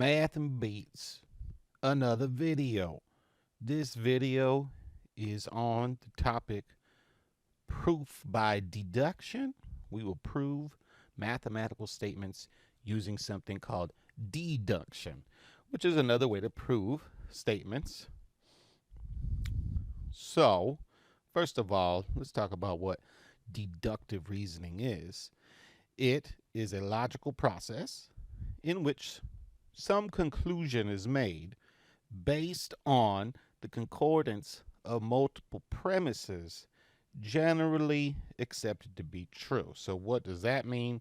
Math and Beats, another video. This video is on the topic proof by deduction. We will prove mathematical statements using something called deduction, which is another way to prove statements. So, first of all, let's talk about what deductive reasoning is. It is a logical process in which some conclusion is made based on the concordance of multiple premises generally accepted to be true. So what does that mean?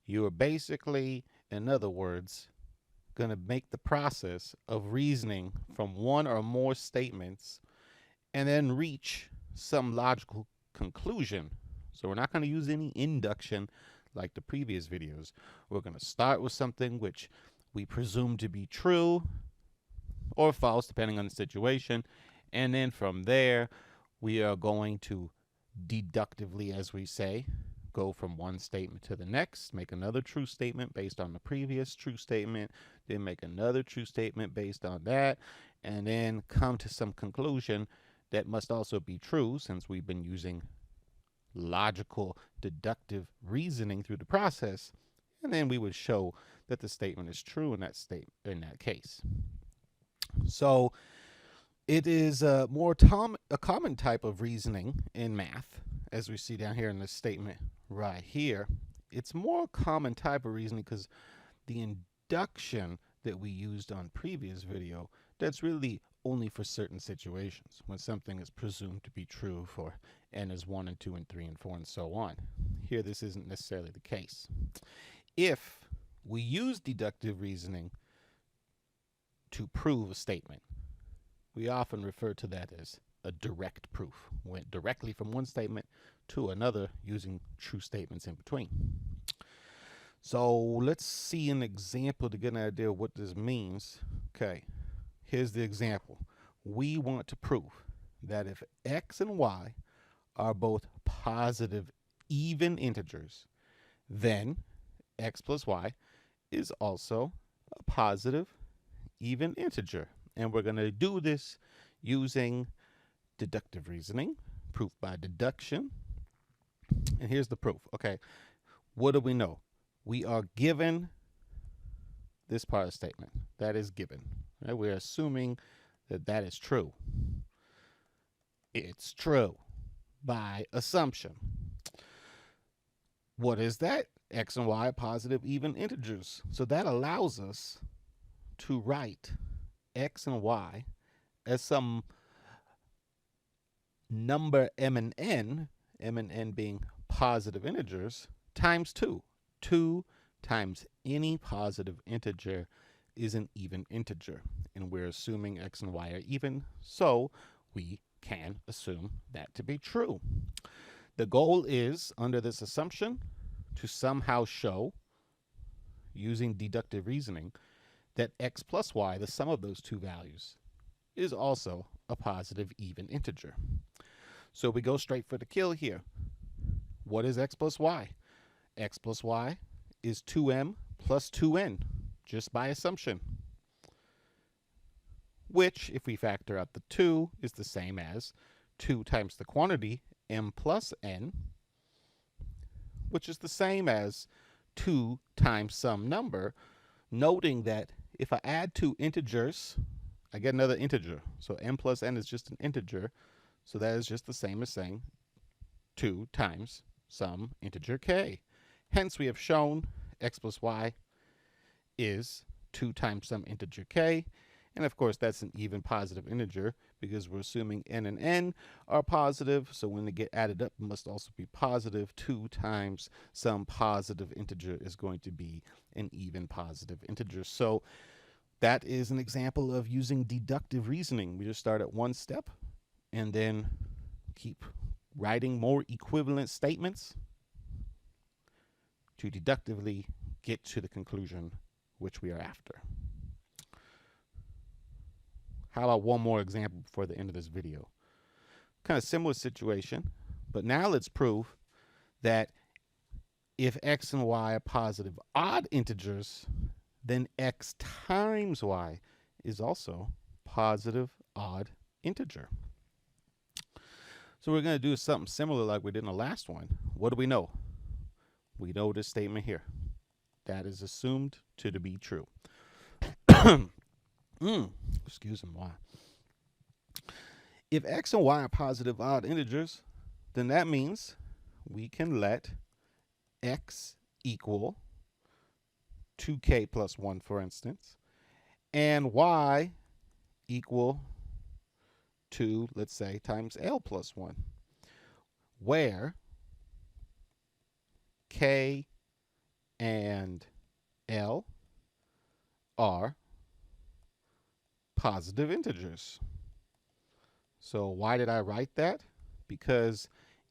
You are basically, in other words, going to make the process of reasoning from one or more statements and then reach some logical conclusion. So we're not going to use any induction like the previous videos. We're going to start with something which we presume to be true or false, depending on the situation. And then from there, we are going to deductively, as we say, go from one statement to the next, make another true statement based on the previous true statement, then make another true statement based on that, and then come to some conclusion that must also be true, since we've been using logical deductive reasoning through the process, and then we would show that the statement is true in that case. So it is a common type of reasoning in math, as we see down here in this statement right here. It's more common type of reasoning because the induction that we used on previous video, that's really only for certain situations when something is presumed to be true for n is 1 and 2 and 3 and 4 and so on. Here this isn't necessarily the case. If we use deductive reasoning to prove a statement, we often refer to that as a direct proof. Went directly from one statement to another using true statements in between. So let's see an example to get an idea of what this means. Okay, here's the example. We want to prove that if x and y are both positive even integers, then x plus y is also a positive even integer. And we're going to do this using deductive reasoning, proof by deduction. And here's the proof. Okay, what do we know? We are given this part of the statement. That is given. Right? We're assuming that that is true. It's true by assumption. What is that? X and y are positive even integers. So that allows us to write x and y as some number m and n being positive integers, times 2. 2 times any positive integer is an even integer. And we're assuming x and y are even, so we can assume that to be true. The goal is, under this assumption, to somehow show, using deductive reasoning, that x plus y, the sum of those two values, is also a positive even integer. So we go straight for the kill here. What is x plus y? X plus y is 2m plus 2n, just by assumption, which, if we factor out the 2, is the same as 2 times the quantity m plus n, which is the same as 2 times some number, noting that if I add two integers, I get another integer. So m plus n is just an integer, so that is just the same as saying 2 times some integer k. Hence, we have shown x plus y is 2 times some integer k, and of course that's an even positive integer because we're assuming n and n are positive, so when they get added up it must also be positive. 2 times some positive integer is going to be an even positive integer. So that is an example of using deductive reasoning. We just start at one step and then keep writing more equivalent statements to deductively get to the conclusion which we are after. How about one more example before the end of this video? Kind of similar situation, but now let's prove that if x and y are positive odd integers, then x times y is also positive odd integer. So we're going to do something similar like we did in the last one. What do we know? We know this statement here. That is assumed to be true. Excuse me, why? If x and y are positive odd integers, then that means we can let x equal 2k plus 1, for instance, and y equal 2, let's say, times L plus 1, where K and L are positive integers. So why did I write that? Because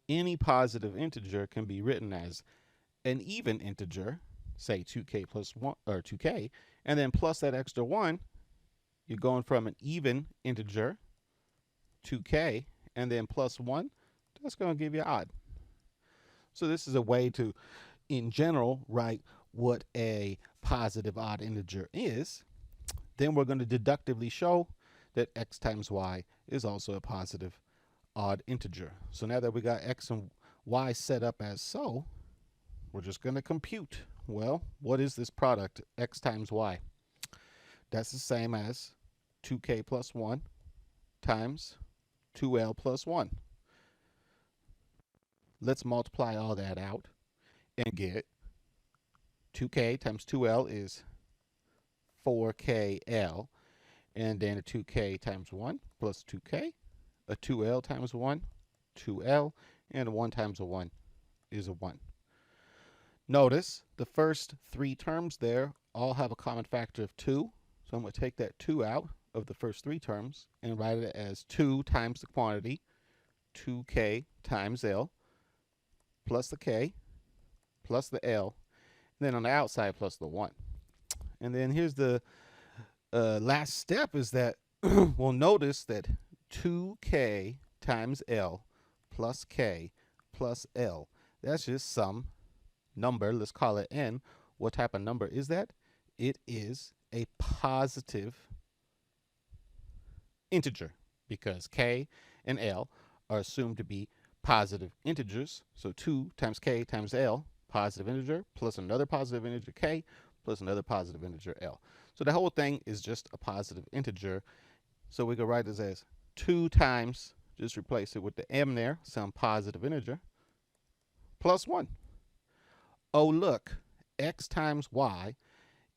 any positive integer can be written as an even integer, say 2k plus 1 or 2k, and then plus that extra 1, you're going from an even integer 2k and then plus 1, that's going to give you odd. So this is a way to, in general, write what a positive odd integer is. Then we're going to deductively show that x times y is also a positive odd integer. So now that we got x and y set up as so, we're just going to compute. Well, what is this product, x times y? That's the same as 2k plus 1 times 2l plus 1. Let's multiply all that out and get 2k times 2l is 4kl, and then a 2k times 1 plus 2k, a 2l times 1, 2l, and a 1 times a 1 is a 1. Notice the first three terms there all have a common factor of 2, so I'm going to take that 2 out of the first three terms and write it as 2 times the quantity, 2k times l, plus the k, plus the l, and then on the outside plus the 1. And then here's the last step is that we'll notice that 2k times l plus k plus l, that's just some number. Let's call it n. What type of number is that? It is a positive integer because k and l are assumed to be positive integers. So 2 times k times l, positive integer, plus another positive integer k, plus another positive integer l. So the whole thing is just a positive integer. So we can write this as 2 times, just replace it with the m there, some positive integer, plus 1. Oh, look, x times y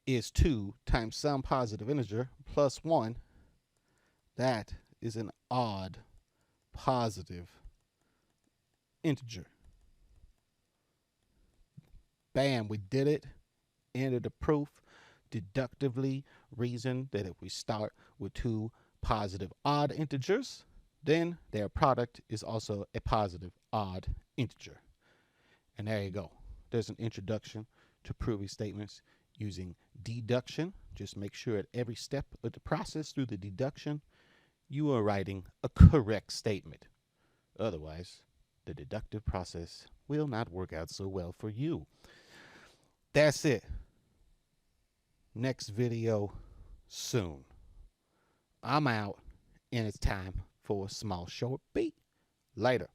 is 2 times some positive integer plus 1. That is an odd positive integer. Bam, we did it. End of the proof. Deductively reason that if we start with two positive odd integers, then their product is also a positive odd integer. And there you go. There's an introduction to proving statements using deduction. Just make sure at every step of the process through the deduction, you are writing a correct statement. Otherwise, the deductive process will not work out so well for you. That's it. Next video soon. I'm out, and it's time for a small short beat. Later.